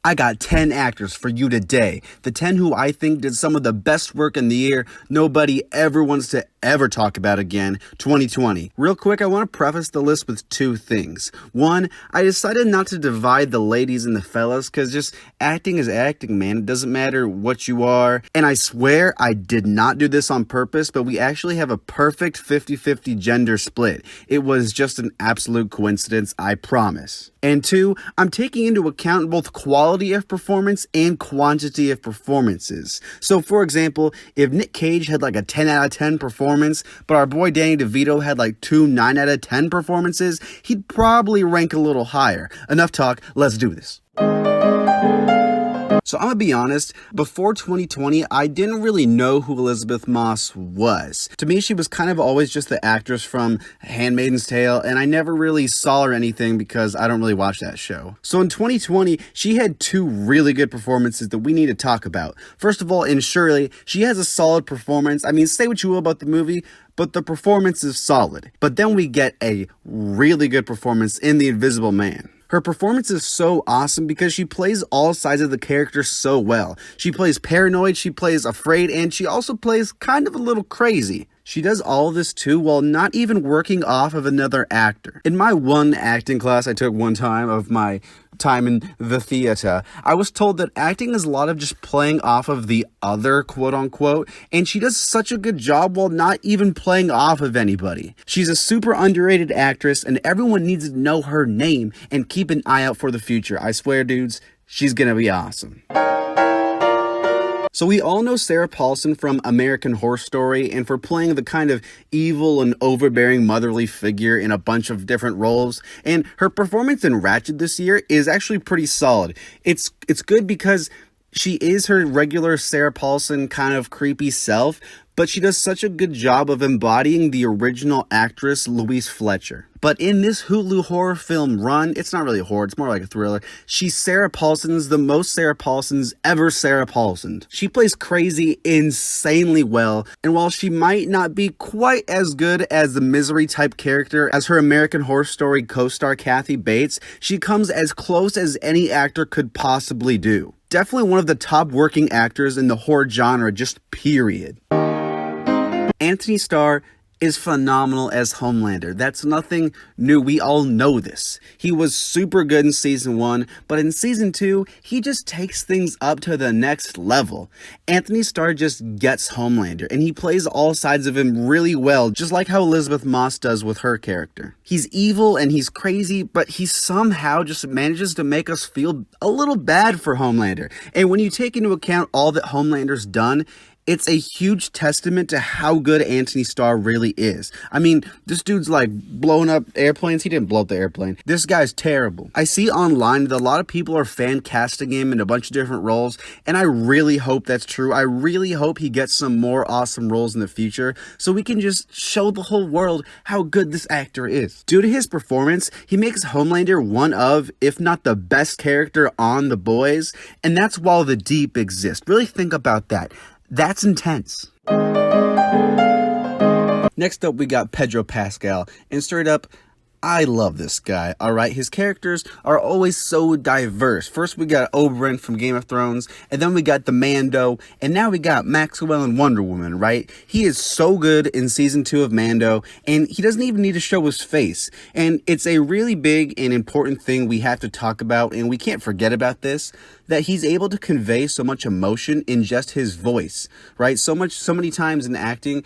I got 10 actors for you today. The 10 who I think did some of the best work in the year nobody ever wants to ever talk about again, 2020. Real quick, I want to preface the list with two things. One, I decided not to divide the ladies and the fellas because just acting is acting, man. It doesn't matter what you are. And I swear I did not do this on purpose, but we actually have a perfect 50-50 gender split. It was just an absolute coincidence, I promise. And two, I'm taking into account both quality of performance and quantity of performances. So for example, if Nick Cage had like a 10 out of 10 performance, but our boy Danny DeVito had like two 9 out of 10 performances, he'd probably rank a little higher. Enough talk, let's do this. So I'm gonna be honest, before 2020, I didn't really know who Elisabeth Moss was. To me, she was kind of always just the actress from Handmaid's Tale, and I never really saw her anything because I don't really watch that show. So in 2020, she had two really good performances that we need to talk about. First of all, in Shirley, she has a solid performance. I mean, say what you will about the movie, but the performance is solid. But then we get a really good performance in The Invisible Man. Her performance is so awesome because she plays all sides of the character so well. She plays paranoid, she plays afraid, and she also plays kind of a little crazy. She does all of this too while not even working off of another actor. In my one acting class I took one time of my time in the theater, I was told that acting is a lot of just playing off of the other, quote unquote, and she does such a good job while not even playing off of anybody. She's a super underrated actress and everyone needs to know her name and keep an eye out for the future. I swear, dudes, she's gonna be awesome. So we all know Sarah Paulson from American Horror Story and for playing the kind of evil and overbearing motherly figure in a bunch of different roles. And her performance in Ratched this year is actually pretty solid. It's good because she is her regular Sarah Paulson kind of creepy self, but she does such a good job of embodying the original actress Louise Fletcher. But in this Hulu horror film Run, it's not really a horror, it's more like a thriller, she's Sarah Paulson's the most Sarah Paulson's ever Sarah Paulsoned. She plays crazy insanely well, and while she might not be quite as good as the Misery type character as her American Horror Story co-star Kathy Bates, she comes as close as any actor could possibly do. Definitely one of the top working actors in the horror genre, just period. Anthony Starr is phenomenal as Homelander. That's nothing new. We all know this. He was super good in season 1, but in season 2, he just takes things up to the next level. Anthony Starr just gets Homelander, and he plays all sides of him really well, just like how Elisabeth Moss does with her character. He's evil and he's crazy, but he somehow just manages to make us feel a little bad for Homelander. And when you take into account all that Homelander's done, it's a huge testament to how good Anthony Starr really is. I mean, this dude's like blowing up airplanes. He didn't blow up the airplane. This guy's terrible. I see online that a lot of people are fan casting him in a bunch of different roles, and I really hope that's true. I really hope he gets some more awesome roles in the future so we can just show the whole world how good this actor is. Due to his performance, he makes Homelander one of, if not the best character on The Boys, and that's while the Deep exists. Really think about that. That's intense. Next up, we got Pedro Pascal, and straight up, I love this guy, alright? His characters are always so diverse. First we got Oberyn from Game of Thrones, and then we got the Mando, and now we got Maxwell and Wonder Woman, right? He is so good in season 2 of Mando, and he doesn't even need to show his face. And it's a really big and important thing we have to talk about, and we can't forget about this, that he's able to convey so much emotion in just his voice, right? So many times in acting,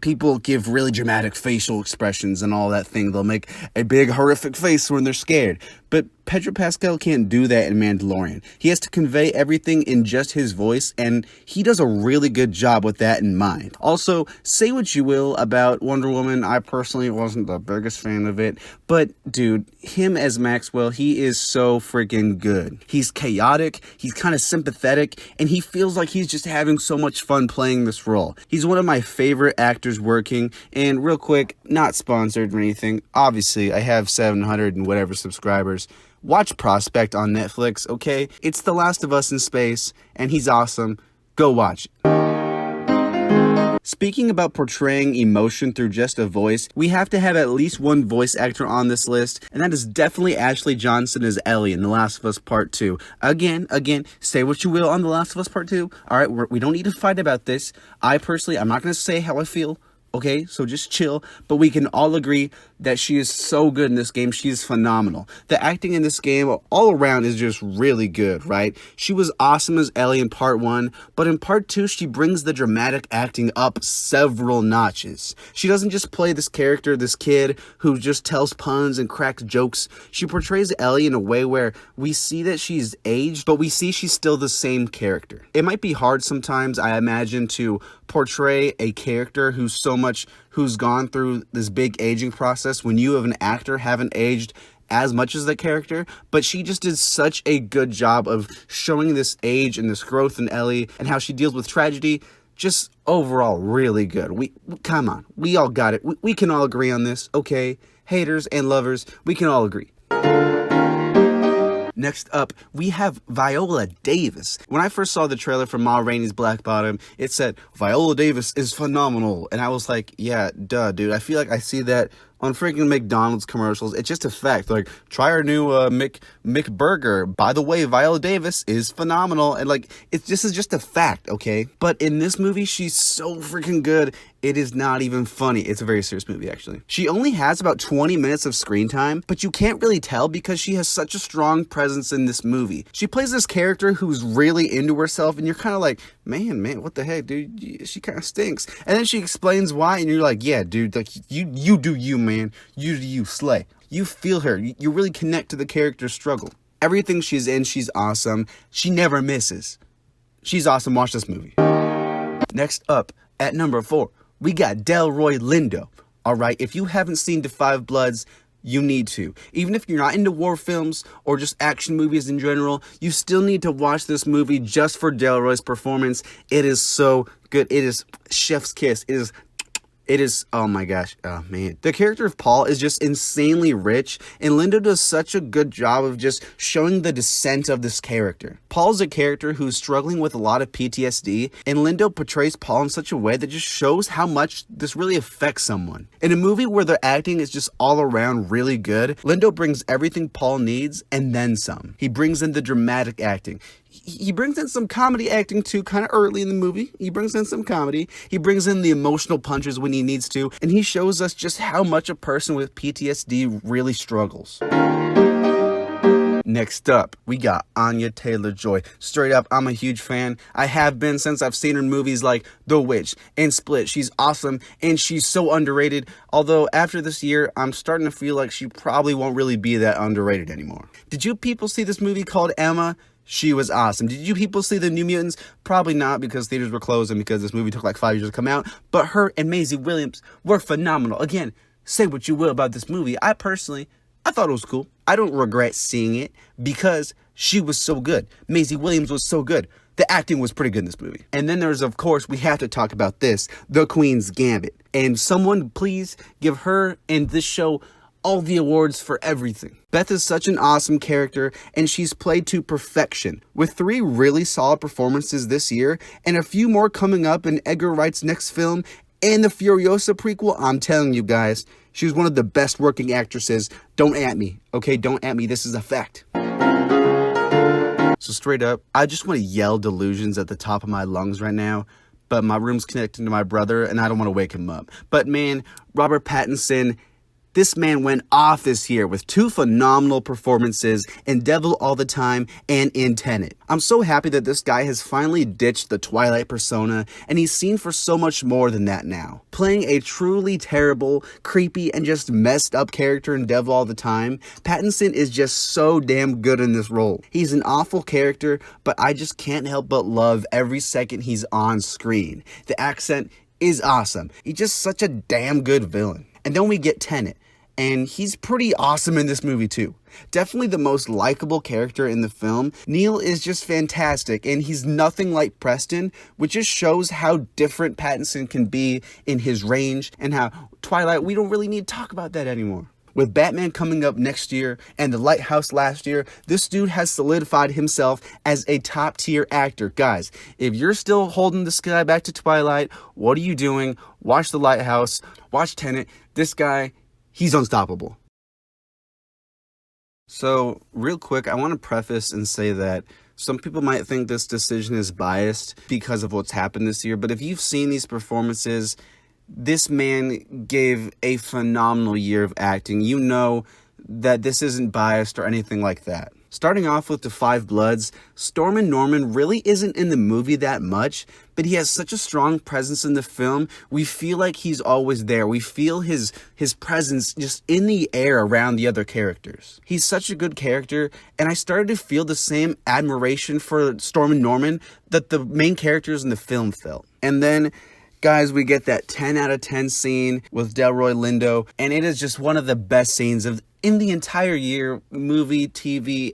people give really dramatic facial expressions and all that thing. They'll make a big horrific face when they're scared. But Pedro Pascal can't do that in Mandalorian. He has to convey everything in just his voice, and he does a really good job with that in mind. Also, say what you will about Wonder Woman. I personally wasn't the biggest fan of it, but dude, him as Maxwell, he is so freaking good. He's chaotic, he's kind of sympathetic, and he feels like he's just having so much fun playing this role. He's one of my favorite actors working, and real quick, not sponsored or anything, obviously I have 700 and whatever subscribers. Watch Prospect on Netflix, okay? It's The Last of Us in space, and he's awesome. Go watch it. Speaking about portraying emotion through just a voice, we have to have at least one voice actor on this list, and that is definitely Ashley Johnson as Ellie in The Last of Us Part 2. Again, say what you will on The Last of Us Part 2. Alright, we don't need to fight about this. I'm not going to say how I feel. Okay, so just chill, but we can all agree that she is so good in this game. She is phenomenal. The acting in this game all around is just really good, right? She was awesome as Ellie in part 1, but in part 2, she brings the dramatic acting up several notches. She doesn't just play this character, this kid who just tells puns and cracks jokes. She portrays Ellie in a way where we see that she's aged, but we see she's still the same character. It might be hard sometimes, I imagine, to portray a character who's gone through this big aging process when you, of an actor, haven't aged as much as the character, but she just did such a good job of showing this age and this growth in Ellie and how she deals with tragedy. Just overall really good. Come on, we all got it. We can all agree on this, okay? Haters and lovers, we can all agree. Next up, we have Viola Davis. When I first saw the trailer for Ma Rainey's Black Bottom, it said, Viola Davis is phenomenal. And I was like, yeah, duh, dude. I feel like I see that on freaking McDonald's commercials. It's just a fact. Like, try our new McBurger. By the way, Viola Davis is phenomenal. And like, this is just a fact, okay? But in this movie, she's so freaking good. It is not even funny. It's a very serious movie, actually. She only has about 20 minutes of screen time, but you can't really tell because she has such a strong presence in this movie. She plays this character who's really into herself, and you're kind of like, man, what the heck, dude? She kind of stinks. And then she explains why, and you're like, yeah, dude, like, you do you, man. You do you, slay. You feel her. You really connect to the character's struggle. Everything she's in, she's awesome. She never misses. She's awesome. Watch this movie. Next up, at number 4, we got Delroy Lindo. Alright, if you haven't seen Da 5 Bloods, you need to. Even if you're not into war films or just action movies in general, you still need to watch this movie just for Delroy's performance. It is so good. It is chef's kiss. It is, oh my gosh, oh man. The character of Paul is just insanely rich, and Lindo does such a good job of just showing the descent of this character. Paul's a character who's struggling with a lot of PTSD, and Lindo portrays Paul in such a way that just shows how much this really affects someone. In a movie where the acting is just all around really good, Lindo brings everything Paul needs and then some. He brings in the dramatic acting. He brings in some comedy acting too, kind of early in the movie. He brings in some comedy. He brings in the emotional punches when he needs to. And he shows us just how much a person with PTSD really struggles. Next up, we got Anya TaylorJoy. Straight up, I'm a huge fan. I have been since I've seen her in movies like The Witch and Split. She's awesome, and she's so underrated. Although, after this year, I'm starting to feel like she probably won't really be that underrated anymore. Did you people see this movie called Emma? She was awesome. Did you people see The New Mutants? Probably not, because theaters were closed and because this movie took like 5 years to come out. But her and Maisie Williams were phenomenal. Again, say what you will about this movie. I thought it was cool. I don't regret seeing it because she was so good. Maisie Williams was so good. The acting was pretty good in this movie. And then there's, of course, we have to talk about this, The Queen's Gambit. And someone please give her and this show all the awards for everything. Beth is such an awesome character, and she's played to perfection, with 3 really solid performances this year, and a few more coming up in Edgar Wright's next film, and the Furiosa prequel. I'm telling you guys, she's one of the best working actresses. Don't at me, okay? Don't at me, this is a fact. So straight up, I just want to yell delusions at the top of my lungs right now, but my room's connected to my brother, and I don't want to wake him up. But man, Robert Pattinson, this man went off this year with 2 phenomenal performances in Devil All the Time and in Tenet. I'm so happy that this guy has finally ditched the Twilight persona, and he's seen for so much more than that now. Playing a truly terrible, creepy, and just messed up character in Devil All the Time, Pattinson is just so damn good in this role. He's an awful character, but I just can't help but love every second he's on screen. The accent is awesome. He's just such a damn good villain. And then we get Tenet, and he's pretty awesome in this movie too. Definitely the most likable character in the film. Neil is just fantastic, and he's nothing like Preston, which just shows how different Pattinson can be in his range, and how Twilight, we don't really need to talk about that anymore. With Batman coming up next year and The Lighthouse last year, this dude has solidified himself as a top tier actor. Guys, if you're still holding the sky back to Twilight, what are you doing? Watch The Lighthouse, watch Tenet. This guy, he's unstoppable. So, real quick, I want to preface and say that some people might think this decision is biased because of what's happened this year, but if you've seen these performances, this man gave a phenomenal year of acting. You know that this isn't biased or anything like that. Starting off with The Five Bloods, Stormin' Norman really isn't in the movie that much, but he has such a strong presence in the film. We feel like he's always there. We feel his presence just in the air around the other characters. He's such a good character, and I started to feel the same admiration for Stormin' Norman that the main characters in the film felt. And then, guys, we get that 10 out of 10 scene with Delroy Lindo, and it is just one of the best scenes in the entire year, movie, TV,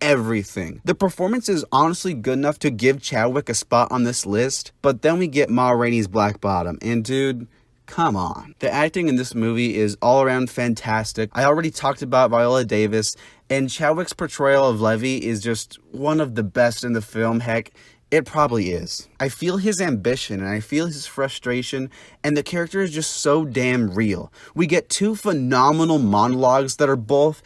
everything. The performance is honestly good enough to give Chadwick a spot on this list, but then we get Ma Rainey's Black Bottom, and dude, come on. The acting in this movie is all around fantastic. I already talked about Viola Davis, and Chadwick's portrayal of Levy is just one of the best in the film. Heck, it probably is. I feel his ambition and I feel his frustration, and the character is just so damn real. We get two phenomenal monologues that are both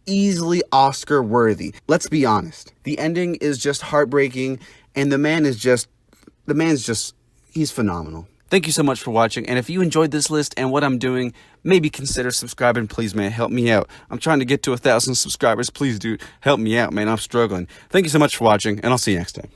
easily Oscar worthy. Let's be honest. The ending is just heartbreaking, and the man's just, he's phenomenal. Thank you so much for watching, and if you enjoyed this list and what I'm doing, maybe consider subscribing, please, man. Help me out. I'm trying to get to 1,000 subscribers. Please, dude, help me out, man. I'm struggling. Thank you so much for watching, and I'll see you next time.